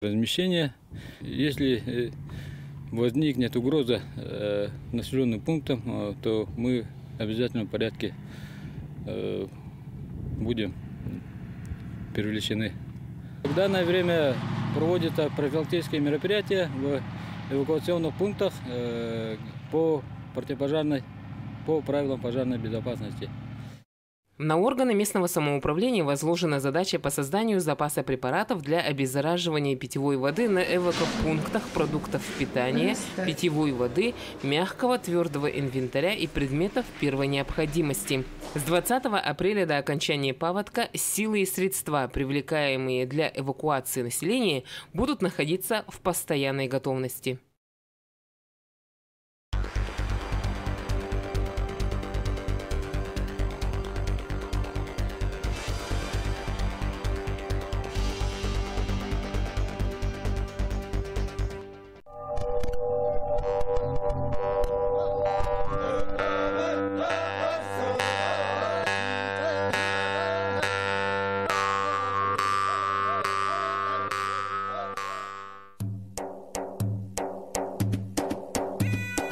Размещение, если возникнет угроза населенным пунктам, то мы в обязательном порядке будем привлечены. В данное время проводятся профилактические мероприятия в эвакуационных пунктах по правилам пожарной безопасности. На органы местного самоуправления возложена задача по созданию запаса препаратов для обеззараживания питьевой воды на эвакопунктах продуктов питания, питьевой воды, мягкого, твердого инвентаря и предметов первой необходимости. С 20 апреля до окончания паводка силы и средства, привлекаемые для эвакуации населения, будут находиться в постоянной готовности.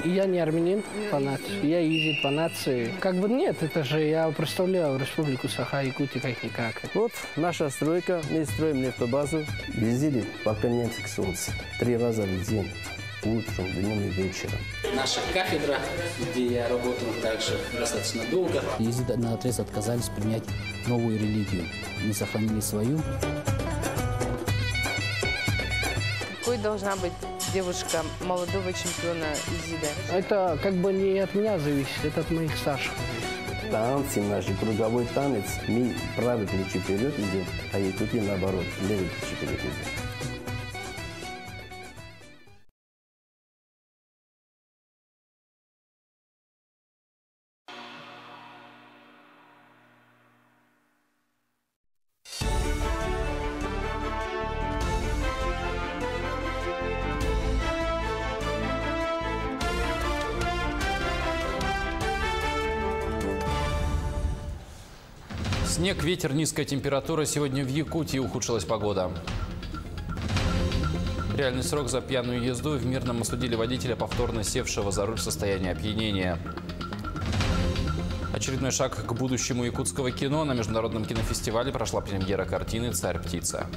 Я не армянин по нации, я езжу по нации. Как бы нет, это же я представляю Республику Саха-Якутия как-никак. Вот наша стройка, мы строим нефтобазу. Ездили по континенту к солнцу 3 раза в день, утром, днем и вечером. Наша кафедра, где я работал также достаточно долго. Езды наотрез отказались принять новую религию. Мы сохранили свою. Какой должна быть девушка молодого чемпиона ИЗИДа? Это как бы не от меня зависит, это от моих старших. Танцы наши, круговой танец, мы правый плечи вперед идем, а якуты наоборот, левый плечи вперед идем. Снег, ветер, низкая температура. Сегодня в Якутии ухудшилась погода. Реальный срок за пьяную езду. В Мирном осудили водителя, повторно севшего за руль в состоянии опьянения. Очередной шаг к будущему якутского кино. На международном кинофестивале прошла премьера картины «Царь-птица».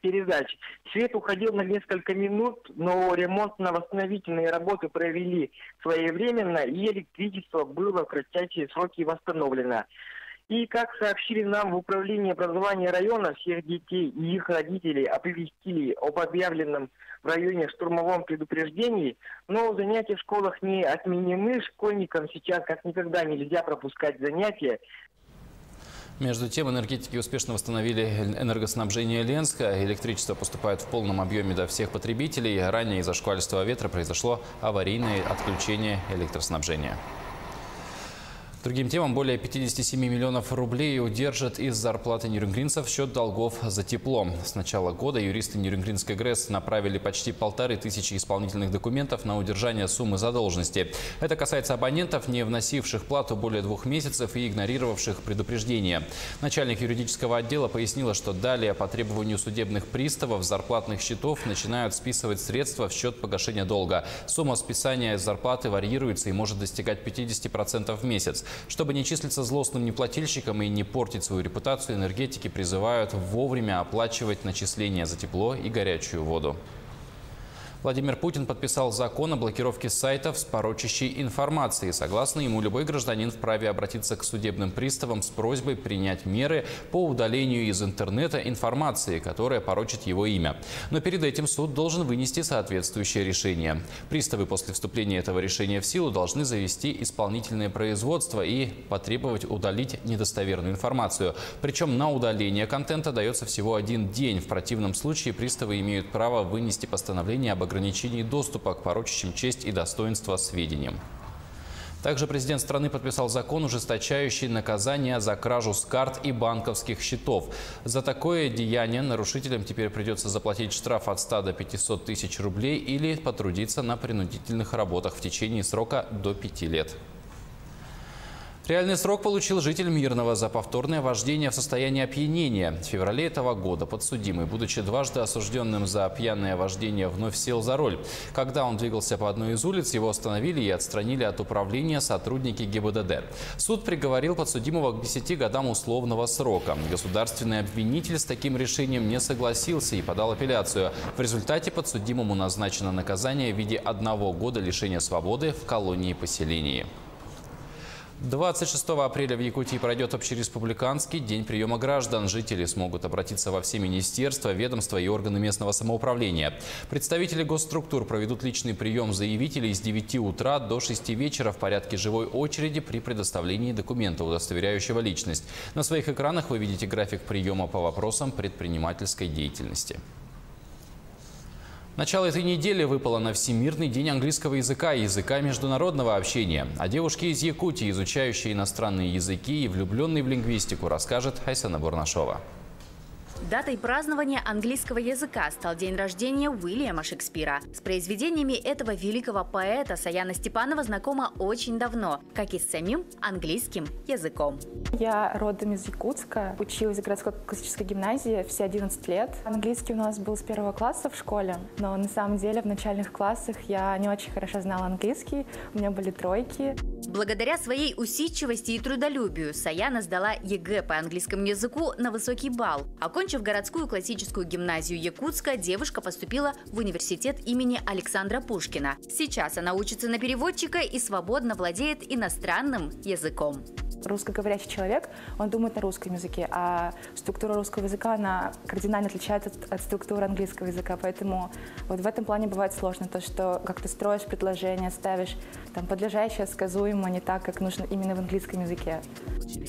Передач. Свет уходил на несколько минут, но ремонтно-восстановительные работы провели своевременно, и электричество было в кратчайшие сроки восстановлено. И, как сообщили нам в управлении образования района, всех детей и их родителей оповестили об объявленном в районе штурмовом предупреждении, но занятия в школах не отменены, школьникам сейчас как никогда нельзя пропускать занятия. Между тем, энергетики успешно восстановили энергоснабжение Ленска. Электричество поступает в полном объеме до всех потребителей. Ранее из-за шквалистого ветра произошло аварийное отключение электроснабжения. Другим темам, более 57 миллионов рублей удержат из зарплаты нюрнбергенцев в счет долгов за тепло. С начала года юристы Нюрнбергенской ГРЭС направили почти 1500 исполнительных документов на удержание суммы задолженности. Это касается абонентов, не вносивших плату более 2 месяцев и игнорировавших предупреждения. Начальник юридического отдела пояснила, что далее по требованию судебных приставов с зарплатных счетов начинают списывать средства в счет погашения долга. Сумма списания с зарплаты варьируется и может достигать 50% в месяц. Чтобы не числиться злостным неплательщиком и не портить свою репутацию, энергетики призывают вовремя оплачивать начисления за тепло и горячую воду. Владимир Путин подписал закон о блокировке сайтов с порочащей информацией. Согласно ему, любой гражданин вправе обратиться к судебным приставам с просьбой принять меры по удалению из интернета информации, которая порочит его имя. Но перед этим суд должен вынести соответствующее решение. Приставы после вступления этого решения в силу должны завести исполнительное производство и потребовать удалить недостоверную информацию. Причем на удаление контента дается всего 1 день. В противном случае приставы имеют право вынести постановление об ограничении доступа к порочащим честь и достоинство сведениям. Также президент страны подписал закон, ужесточающий наказание за кражу с карт и банковских счетов. За такое деяние нарушителям теперь придется заплатить штраф от 100 до 500 тысяч рублей или потрудиться на принудительных работах в течение срока до 5 лет. Реальный срок получил житель Мирного за повторное вождение в состоянии опьянения. В феврале этого года подсудимый, будучи дважды осужденным за пьяное вождение, вновь сел за руль. Когда он двигался по одной из улиц, его остановили и отстранили от управления сотрудники ГИБДД. Суд приговорил подсудимого к 10 годам условного срока. Государственный обвинитель с таким решением не согласился и подал апелляцию. В результате подсудимому назначено наказание в виде 1 года лишения свободы в колонии-поселении. 26 апреля в Якутии пройдет общереспубликанский день приема граждан. Жители смогут обратиться во все министерства, ведомства и органы местного самоуправления. Представители госструктур проведут личный прием заявителей с 9 утра до 6 вечера в порядке живой очереди при предоставлении документа, удостоверяющего личность. На своих экранах вы видите график приема по вопросам предпринимательской деятельности. Начало этой недели выпало на Всемирный день английского языка и языка международного общения. А девушки из Якутии, изучающие иностранные языки и влюбленные в лингвистику, расскажет Хайсана Бурнашова. Датой празднования английского языка стал день рождения Уильяма Шекспира. С произведениями этого великого поэта Саяна Степанова знакома очень давно, как и с самим английским языком. Я родом из Якутска, училась в городской классической гимназии все 11 лет. Английский у нас был с 1 класса в школе, но на самом деле в начальных классах я не очень хорошо знала английский, у меня были тройки. Благодаря своей усидчивости и трудолюбию Саяна сдала ЕГЭ по английскому языку на высокий балл. Окончив городскую классическую гимназию Якутска, девушка поступила в университет имени Александра Пушкина. Сейчас она учится на переводчика и свободно владеет иностранным языком. Русскоговорящий человек, он думает на русском языке, а структура русского языка, она кардинально отличается от структуры английского языка, поэтому вот в этом плане бывает сложно, то, что как ты строишь предложение, ставишь там подлежащее, сказуемо, не так, как нужно именно в английском языке.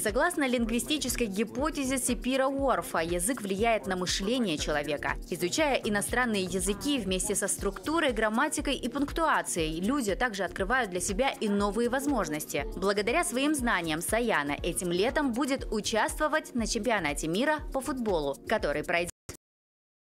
Согласно лингвистической гипотезе Сапира-Уорфа, язык влияет на мышление человека. Изучая иностранные языки вместе со структурой, грамматикой и пунктуацией, люди также открывают для себя и новые возможности. Благодаря своим знаниям Саяна этим летом будет участвовать на чемпионате мира по футболу, который пройдет